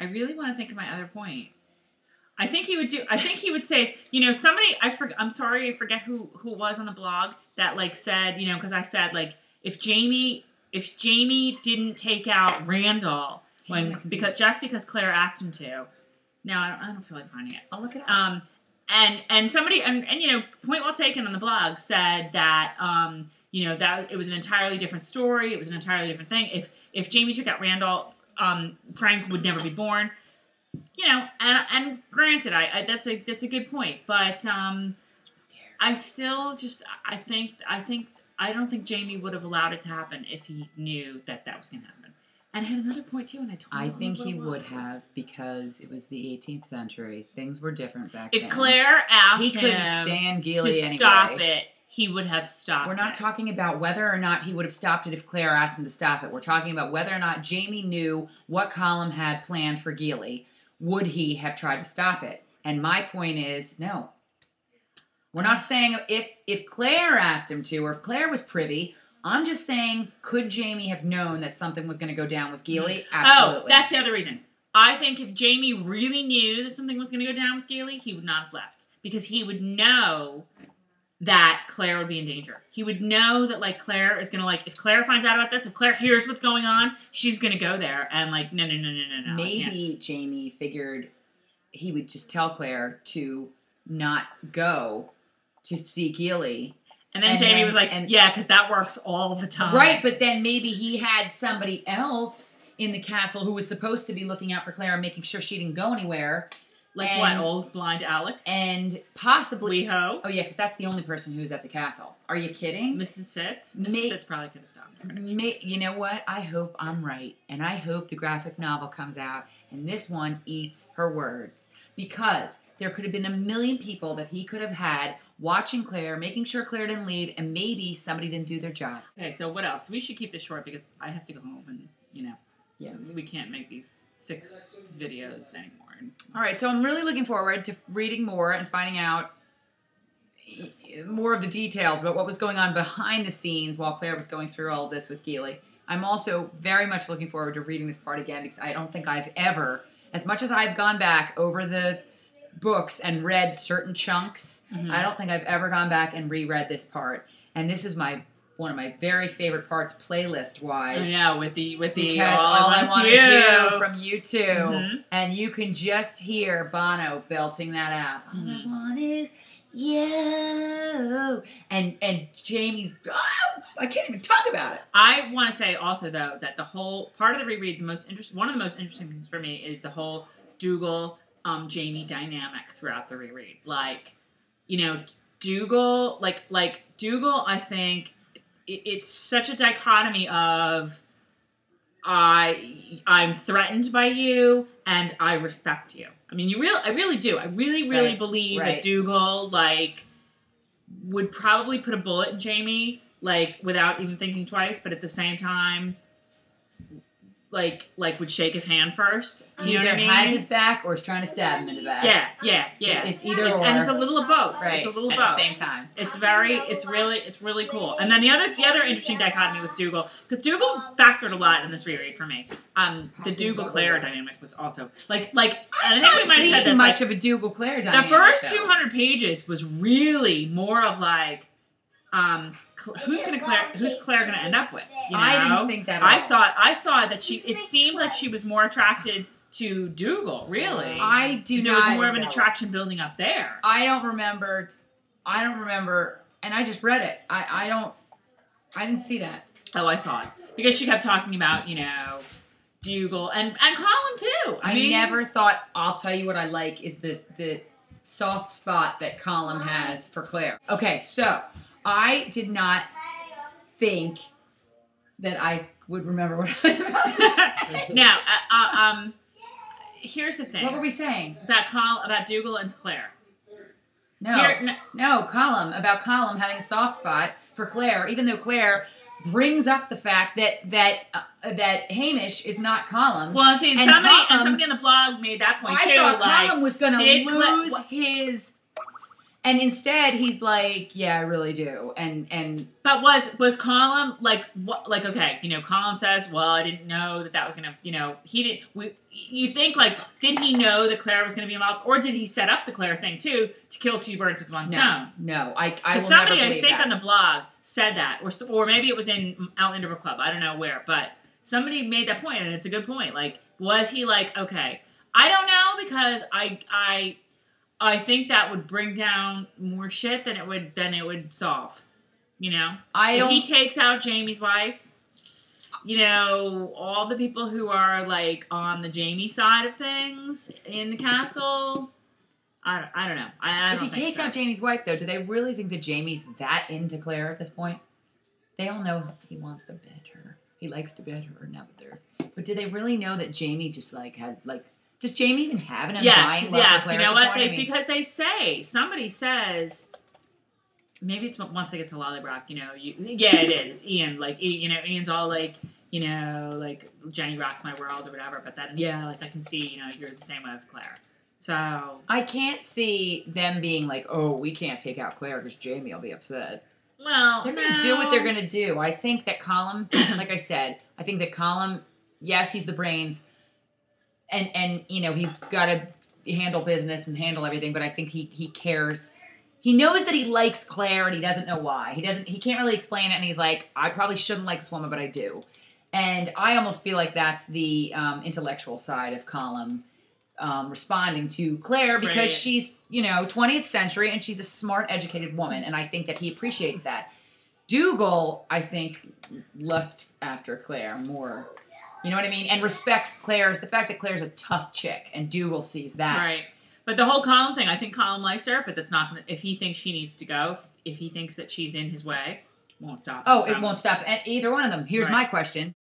I really want to think of my other point. I think he would say, you know, somebody, I'm sorry, I forget who it was on the blog that like said, you know, because I said like, if Jamie didn't take out Randall because Claire asked him to. No, I don't feel like finding it. I'll look it up. And somebody, and you know, point well taken on the blog said that, you know, that it was an entirely different story. It was an entirely different thing. If Jamie took out Randall, Frank would never be born. You know, and granted, that's a good point, but I still just I don't think Jamie would have allowed it to happen if he knew that was going to happen. And I had another point too, and I think he would have because it was the 18th century. Things were different back then. If Claire asked he him couldn't stand Gilly to anyway. stop it, he would have stopped it. We're not talking about whether or not he would have stopped it if Claire asked him to stop it. We're talking about whether or not Jamie knew what Colum had planned for Gilly. Would he have tried to stop it? And my point is, no. We're not saying if Claire asked him to or if Claire was privy. I'm just saying, could Jamie have known that something was going to go down with Gilly? Absolutely. Oh, that's the other reason. I think if Jamie really knew that something was going to go down with Gilly, he would not have left. Because he would know that Claire would be in danger. He would know that, like, Claire is going to, like, if Claire finds out about this, if Claire hears what's going on, she's going to go there and, like, no. Maybe Jamie figured he would just tell Claire to not go to see Gilly. And then Jamie was like, yeah, because that works all the time. Right, but then maybe he had somebody else in the castle who was supposed to be looking out for Claire and making sure she didn't go anywhere. Like what, old blind Alec? And possibly... Weho? Oh, yeah, because that's the only person who's at the castle. Are you kidding? Mrs. Fitz? Mrs. Fitz probably could have stopped her. You know what? I hope I'm right. And I hope the graphic novel comes out and this one eats her words. Because there could have been a million people that he could have had watching Claire, making sure Claire didn't leave, and maybe somebody didn't do their job. Okay, so what else? We should keep this short because I have to go home and, you know, we can't make these 6 videos anymore. All right, so I'm really looking forward to reading more and finding out more of the details about what was going on behind the scenes while Claire was going through all of this with Gilly. I'm also very much looking forward to reading this part again because I don't think I've ever, as much as I've gone back over the books and read certain chunks, I don't think I've ever gone back and reread this part. And this is one of my very favorite parts, playlist-wise. Yeah, with the because all I want is you from U2, and you can just hear Bono belting that out. All I want is you, and Jamie's. Oh, I can't even talk about it. I want to say also though that the whole part of the reread, one of the most interesting things for me is the whole Dougal Jamie dynamic throughout the reread. Like, you know, Dougal, like Dougal, I think. It's such a dichotomy of I'm threatened by you and I respect you. I mean, I really do. I really believe that Dougal would probably put a bullet in Jamie without even thinking twice, but at the same time would shake his hand first. You know what I mean? Has his back or is trying to stab him in the back. Yeah. It's either or. And it's a little of both. Right. It's a little of both. At the same time. It's really cool. And then the other interesting dichotomy with Dougal, because Dougal factored a lot in this reread for me. The Dougal-Claire dynamic was also and I think we might have said this. Much of a Dougal-Claire dynamic. The first 200 pages was really more of who's Claire gonna end up with? You know? I didn't think that. I saw that it seemed like she was more attracted to Dougal. Really, There was more of an attraction building up there. I don't remember, and I just read it. I didn't see that. Oh, I saw it because she kept talking about Dougal and Colin too. I mean, never thought. I'll tell you what I like is the soft spot that Colin has for Claire. Okay, so. I did not think that I would remember what I was about to say. Now, here's the thing. What were we saying? About Dougal and Claire. No, Colum. About Colum having a soft spot for Claire, even though Claire brings up the fact that Hamish is not Colum's. Well, see, somebody on the blog made that point too. I thought Colum was going to lose his... And instead, he's like, "Yeah, I really do." And but was Colum like what? Like okay, Colum says, "Well, I didn't know that was gonna, he didn't." You think like, did he know that Claire was gonna be involved, or did he set up the Claire thing too to kill two birds with one stone? No, I will somebody never believe I think that. on the blog said that, or maybe it was in Outlander Book Club. I don't know where, but somebody made that point, and it's a good point. Like, was he like okay? I don't know because I think that would bring down more shit than it would solve. If he takes out Jamie's wife, all the people who are like on the Jamie side of things in the castle. I don't know. I if he takes out Jamie's wife, though, do they really think that Jamie's that into Claire at this point? They all know he wants to bed her. He likes to bed her now that they're. But do they really know that Jamie just like had like? Does Jamie even have an undying love for Claire? You know what? Because they say, somebody says, maybe it's once they get to Lollybrock, yeah, it is. It's Ian. Like, Ian's all like, like Jenny rocks my world or whatever. But then, like I can see, you're the same way with Claire. So I can't see them being like, oh, we can't take out Claire because Jamie will be upset. Well, they're going to do what they're going to do. I think that Colum, like I said, yes, he's the brains. And he's got to handle business and handle everything, but I think he cares. He knows that he likes Claire and he doesn't know why. He can't really explain it, and he's like, I probably shouldn't like this woman, but I do. And I almost feel like that's the intellectual side of Colum responding to Claire because she's, 20th century and she's a smart, educated woman, and I think that he appreciates that. Dougal, I think, lusts after Claire more. You know what I mean? And respects the fact that Claire's a tough chick, and Dougal sees that. Right. But the whole Colum thing, I think Colum likes her, but that's not gonna, if he thinks she needs to go, if he thinks that she's in his way, won't stop. Oh, it won't stop either one of them. Here's my question.